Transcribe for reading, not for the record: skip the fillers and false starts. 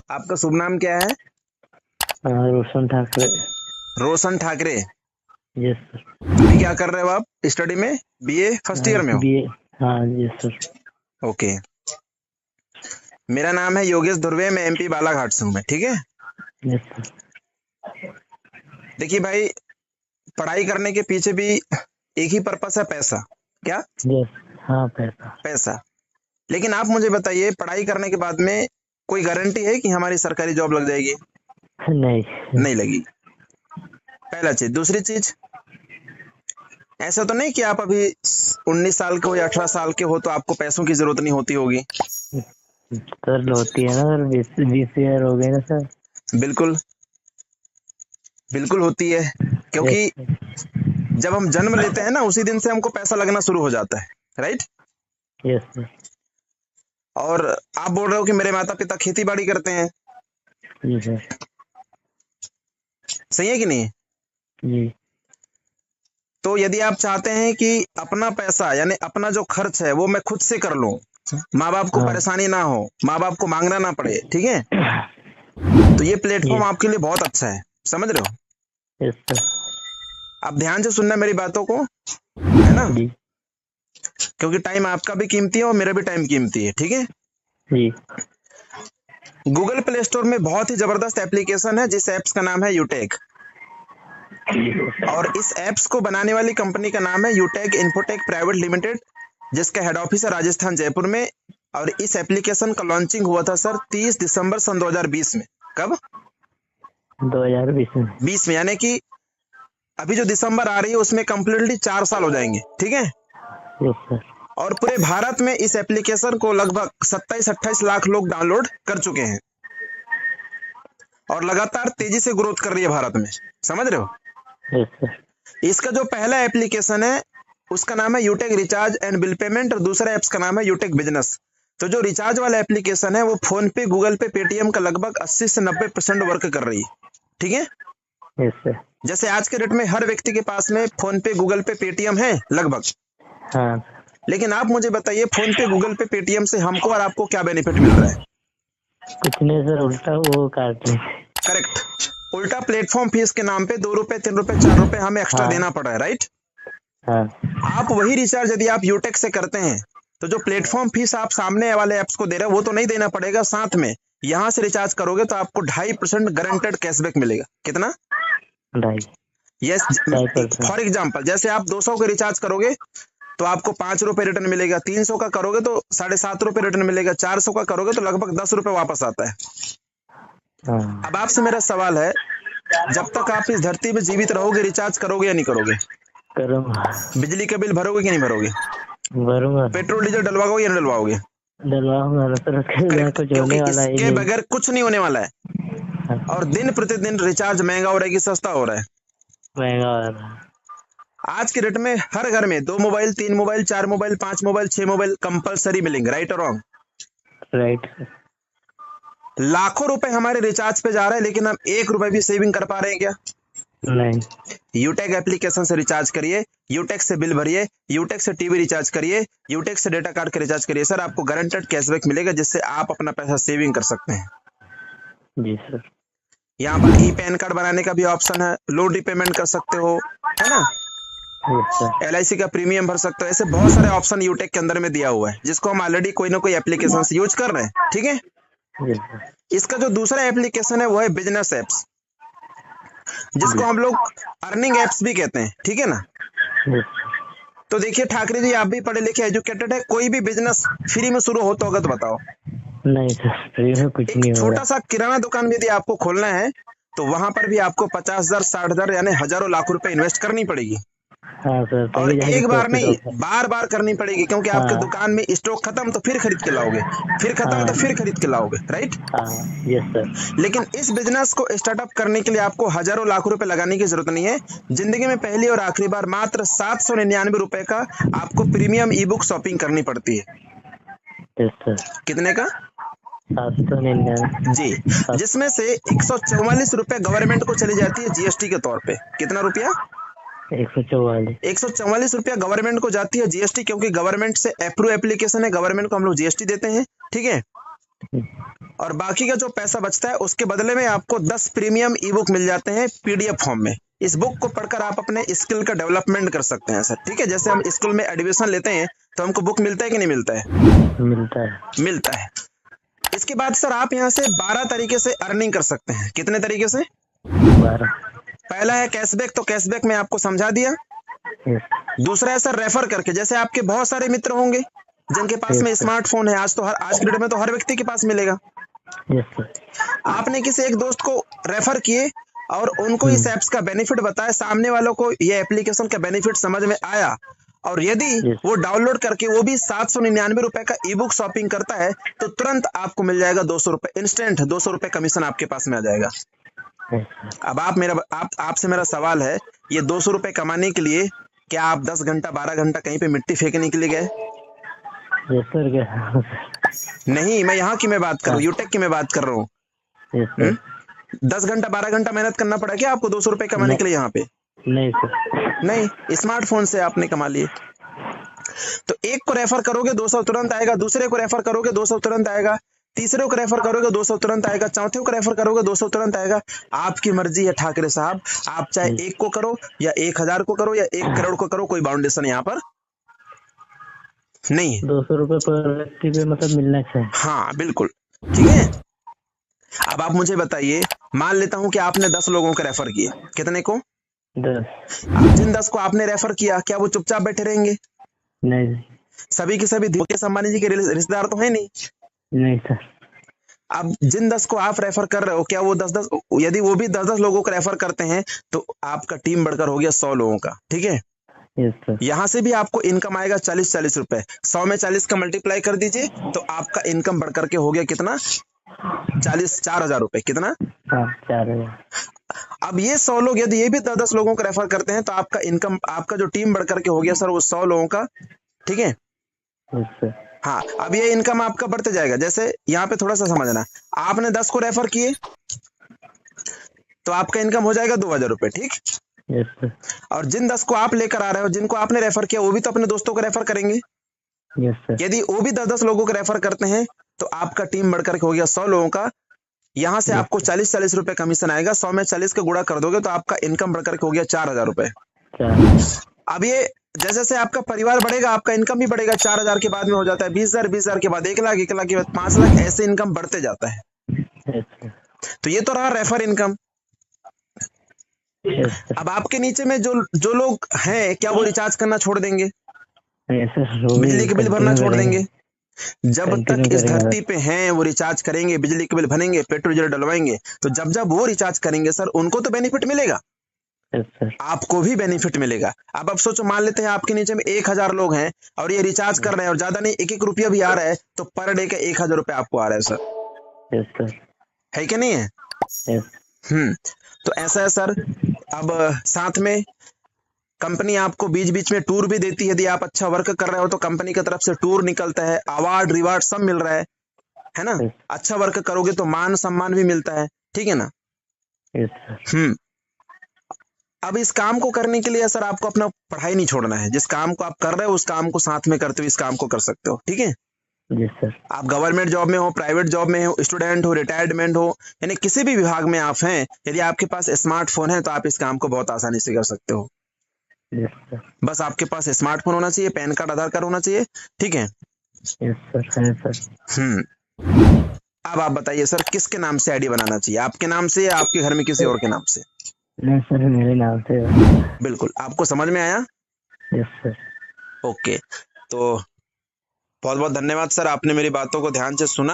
आपका शुभ नाम क्या है? रोशन ठाकरे। रोशन ठाकरे। Yes sir. अभी क्या कर रहे हो आप स्टडी में? बीए फर्स्ट ईयर में हो? बीए। हाँ यस सर। ओके। मेरा नाम है योगेश धुर्वे, मैं एमपी बालाघाट से हूँ मैं, ठीक है। Yes sir. देखिए भाई, पढ़ाई करने के पीछे भी एक ही पर्पस है, पैसा। क्या? यस। हाँ पैसा। पैसा। लेकिन आप मुझे बताइए, पढ़ाई करने के बाद में कोई गारंटी है कि हमारी सरकारी जॉब लग जाएगी? नहीं। नहीं लगी। पहला चीज। दूसरी चीज, ऐसा तो नहीं कि आप अभी 19 साल के हो या 18 साल के हो तो आपको पैसों की जरूरत नहीं होती होगी। सर होती है ना सर, 20 ईयर हो गए ना सर। बिल्कुल। बिल्कुल होती है। यस क्योंकि सर। जब हम जन्म लेते हैं ना, उसी दिन से हमको पैसा लगना शुरू हो जाता है। राइट। Yes sir. और आप बोल रहे हो कि मेरे माता पिता खेती बाड़ी करते हैं। जी सर। सही है कि नहीं? जी। तो यदि आप चाहते हैं कि अपना पैसा यानी अपना जो खर्च है वो मैं खुद से कर लूं, माँ बाप को हाँ। परेशानी ना हो, माँ बाप को मांगना ना पड़े, ठीक है, तो ये प्लेटफॉर्म यस। आपके लिए बहुत अच्छा है। समझ रहे हो? Yes sir. आप ध्यान से सुनना मेरी बातों को, है ना? जी। क्योंकि टाइम आपका भी कीमती है और मेरा भी टाइम कीमती है, ठीक है। जी। गूगल प्ले स्टोर में बहुत ही जबरदस्त एप्लीकेशन है जिस एप्स का नाम है यूटेक। और इस एप्स को बनाने वाली कंपनी का नाम है यूटेक इन्फोटेक प्राइवेट लिमिटेड, जिसका हेड ऑफिस है राजस्थान जयपुर में। और इस एप्लीकेशन का लॉन्चिंग हुआ था सर 30 दिसंबर सन 2020 में। कब? 2020 में। 20 में, यानी कि अभी जो दिसंबर आ रही है उसमें कंप्लीटली 4 साल हो जाएंगे, ठीक है। Yes sir. और पूरे भारत में इस एप्लीकेशन को लगभग 27-28 लाख लोग डाउनलोड कर चुके हैं और लगातार तेजी से ग्रोथ कर रही है भारत में। समझ रहे हो? Yes sir. इसका जो पहला एप्लीकेशन है उसका नाम है यूटेक रिचार्ज एंड बिल पेमेंट और दूसरा एप्स का नाम है यूटेक बिजनेस। तो जो रिचार्ज वाला एप्लीकेशन है वो फोन पे, गूगल पे, पेटीएम का लगभग 80 से 90% वर्क कर रही है, ठीक है। Yes sir. जैसे आज के डेट में हर व्यक्ति के पास में फोन पे, गूगल पे, पेटीएम है लगभग। हाँ। लेकिन आप मुझे बताइए, फोन पे, गूगल पे, पेटीएम से हमको और आपको क्या बेनिफिट मिल रहा है? कुछ नहीं सर, उल्टा वो काट ले। करेक्ट। उल्टा प्लेटफॉर्म फीस के नाम पे 2 रुपए, 3 रुपए, 4 रुपए हमें एक्स्ट्रा हाँ। देना पड़ रहा है। राइट। हाँ। आप वही रिचार्ज यदि आप यूटेक से करते हैं तो जो प्लेटफॉर्म फीस आप सामने वाले ऐप्स को दे रहे हो वो तो नहीं देना पड़ेगा, साथ में यहां से रिचार्ज करोगे तो आपको 2.5% गारंटेड कैशबैक मिलेगा। कितना? 2.5। यस। 2.5%। फॉर एग्जाम्पल, जैसे आप 200 का रिचार्ज करोगे तो आपको 5 रुपए रिटर्न मिलेगा, 300 का करोगे तो 7.5 रुपए रिटर्न मिलेगा, 400 का करोगे तो लगभग 10 रुपए वापस आता है। हाँ। अब आपसे मेरा सवाल है, जब तक आप इस धरती में जीवित रहोगे रिचार्ज करोगे या नहीं करोगे? करूँगा। बिजली का बिल भरोगे कि नहीं भरोगे? भरूंगा। पेट्रोल डीजल डलवाओगे या नहीं डलवाओगे? डलवाऊंगा ना सर, उसके बिना करेक्ट। कुछ क्योंकि होने वाला ही इसके नहीं। बगैर कुछ नहीं होने वाला है। हाँ, और दिन प्रतिदिन रिचार्ज महंगा हो रहा है कि सस्ता हो रहा है? महंगा हो रहा है। आज के डेट में हर घर में 2 mobile, 3 mobile, 4 mobile, 5 mobile, 6 mobile compulsory मिलेंगे। राइट और रॉन्ग? राइट। लाखों रुपए हमारे रिचार्ज पे जा रहा है लेकिन हम 1 रुपए भी सेविंग कर पा रहे हैं क्या? नहीं। यूटेक एप्लीकेशन से रिचार्ज करिए, यूटेक से बिल भरिए, यूटेक से टीवी रिचार्ज करिए, यूटेक से डेटा कार्ड का रिचार्ज करिए। सर आपको गारंटेड कैशबैक मिलेगा जिससे आप अपना पैसा सेविंग कर सकते हैं। जी सर। यहाँ पर ई पैन कार्ड बनाने का भी ऑप्शन है, लोन रिपेमेंट कर सकते हो, है ना, यस सर। LIC का प्रीमियम भर सकते हो। ऐसे बहुत सारे ऑप्शन यूटेक के अंदर में दिया हुआ है जिसको हम ऑलरेडी कोई ना कोई एप्लीकेशन से यूज कर रहे हैं, ठीक है। Yes sir. इसका जो दूसरा एप्लीकेशन है वो है बिजनेस एप्स, जिसको जी। हम लोग अर्निंग एप्स भी कहते हैं, ठीक है ना। Yes sir. तो देखिए ठाकरे जी, आप भी पढ़े लिखे एजुकेटेड है, कोई भी बिजनेस फ्री में शुरू होता होगा तो बताओ। नहीं सर, फ्री में कुछ एक नहीं हो छोटा रहा। सा किराना दुकान भी यदि आपको खोलना है तो वहां पर भी आपको 50,000, 60,000 यानी हजारों लाख रुपए इन्वेस्ट करनी पड़ेगी। हाँ सर, और तभी जाके एक बार प्रॉफिट नहीं, होता है। बार बार करनी पड़ेगी, क्योंकि आपके हाँ। दुकान में स्टॉक खत्म तो फिर खरीद के लाओगे, फिर खत्म तो हाँ। फिर खरीद के लाओगे। राइट। हाँ। Yes sir. लेकिन इस बिजनेस को स्टार्टअप करने के लिए आपको हजारों लाख रुपए लगाने की जरूरत नहीं है। जिंदगी में पहली और आखिरी बार मात्र 799 रुपए का आपको प्रीमियम ई बुक शॉपिंग करनी पड़ती है। Yes sir. कितने का? 799। जी। 7। जिसमें से 144 रुपए गवर्नमेंट को चली जाती है जीएसटी के तौर पे। कितना रुपया? 144। 144 रुपया गवर्नमेंट को जाती है जीएसटी, क्योंकि गवर्नमेंट से अप्रूव एप्लीकेशन है, गवर्नमेंट को हम लोग जीएसटी देते हैं, ठीक है। और बाकी का जो पैसा बचता है उसके बदले में आपको 10 प्रीमियम ई बुक मिल जाते हैं पीडीएफ फॉर्म में। इस बुक को पढ़कर आप अपने स्किल का डेवलपमेंट कर सकते हैं सर, ठीक है। जैसे हम स्कूल में एडमिशन लेते हैं तो हमको बुक मिलता है कि नहीं मिलता है? मिलता है। मिलता है। इसके बाद सर आप यहाँ से 12 तरीके से अर्निंग कर सकते हैं। कितने तरीके से? 12। पहला है कैशबैक, तो कैशबैक में आपको समझा दिया। यस। दूसरा है सर रेफर करके, जैसे आपके बहुत सारे मित्र होंगे जिनके पास में स्मार्टफोन है, आज की डेट में तो हर व्यक्ति के पास मिलेगा। Yes sir. आपने किसी एक दोस्त को रेफर किए और उनको इस एप्स का बेनिफिट बताया, सामने वालों को ये एप्लीकेशन का बेनिफिट समझ में आया, और यदि वो डाउनलोड करके वो भी 799 रुपए का ई बुक शॉपिंग करता है तो तुरंत आपको मिल जाएगा 200 रुपए, इंस्टेंट 200 रुपए कमीशन आपके पास में आ जाएगा। अब आपसे मेरा सवाल है, ये 200 रुपए कमाने के लिए क्या आप 10 घंटा 12 घंटा कहीं पे मिट्टी फेंकने के लिए गए? Yes sir. क्या? नहीं, मैं यहाँ की मैं बात कर रहा हूँ, यूटेक की मैं बात कर रहा हूँ। Yes sir. 10 घंटा 12 घंटा मेहनत करना पड़ा क्या आपको 200 रुपए कमाने के लिए यहाँ पे? नहीं सर। नहीं, स्मार्टफोन से आपने कमा लिए। तो एक को रेफर करोगे 200 तुरंत आएगा, दूसरे को रेफर करोगे 200 तुरंत आएगा, तीसरे को रेफर करोगे 200 तुरंत आएगा, चौथे को रेफर करोगे 200 तुरंत आएगा। आपकी मर्जी है ठाकरे साहब, आप चाहे एक को करो या 1000 को करो या 1 करोड़ को करो, कोई बाउंडेशन यहाँ पर नहीं है। 200 रुपए पर व्यक्ति पे मतलब मिलना चाहिए। हाँ बिल्कुल, ठीक है। अब आप मुझे बताइए, मान लेता हूं कि आपने 10 लोगों को रेफर किए। कितने को? 10। अब जिन 10 को आपने रेफर किया, क्या वो चुपचाप बैठे रहेंगे? नहीं। सभी के सभी मुकेश अंबानी जी के रिश्तेदार तो है नहीं। नहीं सर। अब जिन 10 को आप रेफर कर रहे हो, क्या वो 10 यदि वो भी 10 लोगों को रेफर करते हैं तो आपका टीम बढ़कर हो गया 100 लोगों का, ठीक है। Yes sir. यहाँ से भी आपको इनकम आएगा 40 रुपए। 100 में 40 का मल्टीप्लाई कर दीजिए तो आपका इनकम बढ़कर के हो गया कितना? 4,000 रुपए। कितना? हाँ, 4000। अब ये 100 लोग यदि ये भी 10 लोगों को रेफर करते हैं तो आपका इनकम, आपका जो टीम बढ़कर के हो गया सर वो 100 लोगों का, ठीक है। Yes sir. हाँ, अब ये इनकम आपका बढ़ते जाएगा। जैसे यहाँ पे थोड़ा सा समझना, आपने 10 को रेफर किए तो आपका इनकम हो जाएगा 2000 रुपए, ठीक। Yes sir. और जिन 10 को आप लेकर आ रहे हो, जिनको आपने रेफर किया, वो भी तो अपने दोस्तों को रेफर करेंगे। Yes sir. यदि वो भी 10 लोगों को रेफर करते हैं तो आपका टीम बढ़कर के हो गया 100 लोगों का। यहाँ से आपको 40 रुपए कमीशन आएगा। 100 में 40 का गुणा कर दोगे तो आपका इनकम बढ़कर के हो गया 4000 रुपए। अब ये जैसे जैसे आपका परिवार बढ़ेगा आपका इनकम भी बढ़ेगा। 4000 के बाद में हो जाता है 20,000, 20,000 के बाद 1 लाख, 1 लाख के बाद 5 लाख, ऐसे इनकम बढ़ते जाता है। तो ये तो रहा रेफर इनकम। अब आपके नीचे में जो लोग हैं, क्या वो रिचार्ज करना छोड़ देंगे? बिजली के बिल भरना छोड़ देंगे? जब तक इस धरती पे हैं वो रिचार्ज करेंगे, बिजली के बिल भरेंगे, पेट्रोल डीजल डलवाएंगे। तो जब जब वो रिचार्ज करेंगे सर, उनको तो बेनिफिट मिलेगा, आपको भी बेनिफिट मिलेगा। अब सोचो, मान लेते हैं आपके नीचे में 1000 लोग हैं और ये रिचार्ज कर रहे हैं और ज्यादा नहीं 1-1 रुपया भी आ रहा है, तो पर डे का 1000 रुपया आपको आ रहा है सर। है कि नहीं है? तो ऐसा है सर। अब साथ में कंपनी आपको बीच बीच में टूर भी देती है। यदि आप अच्छा वर्क कर रहे हो तो कंपनी की तरफ से टूर निकलता है, अवार्ड रिवार्ड सब मिल रहा है ना। अच्छा वर्क करोगे तो मान सम्मान भी मिलता है, ठीक है ना। अब इस काम को करने के लिए सर आपको अपना पढ़ाई नहीं छोड़ना है। जिस काम को आप कर रहे हो उस काम को साथ में करते हुए इस काम को कर सकते हो, ठीक है। Yes sir. आप गवर्नमेंट जॉब में हो, प्राइवेट जॉब में हो, स्टूडेंट हो, रिटायरमेंट हो, यानी किसी भी विभाग में आप हैं, यदि आपके पास स्मार्टफोन है तो आप इस काम को बहुत आसानी से कर सकते हो। Yes sir. बस आपके पास स्मार्टफोन होना चाहिए, पैन कार्ड, आधार कार्ड होना चाहिए, ठीक है। Yes sir. अब आप बताइए सर, किसके नाम से आईडी बनाना चाहिए? आपके नाम से या आपके घर में किसी और के नाम से? नहीं सर, मेरे नाम से। बिल्कुल, आपको समझ में आया? Yes sir. ओके, तो बहुत बहुत धन्यवाद सर, आपने मेरी बातों को ध्यान से सुना।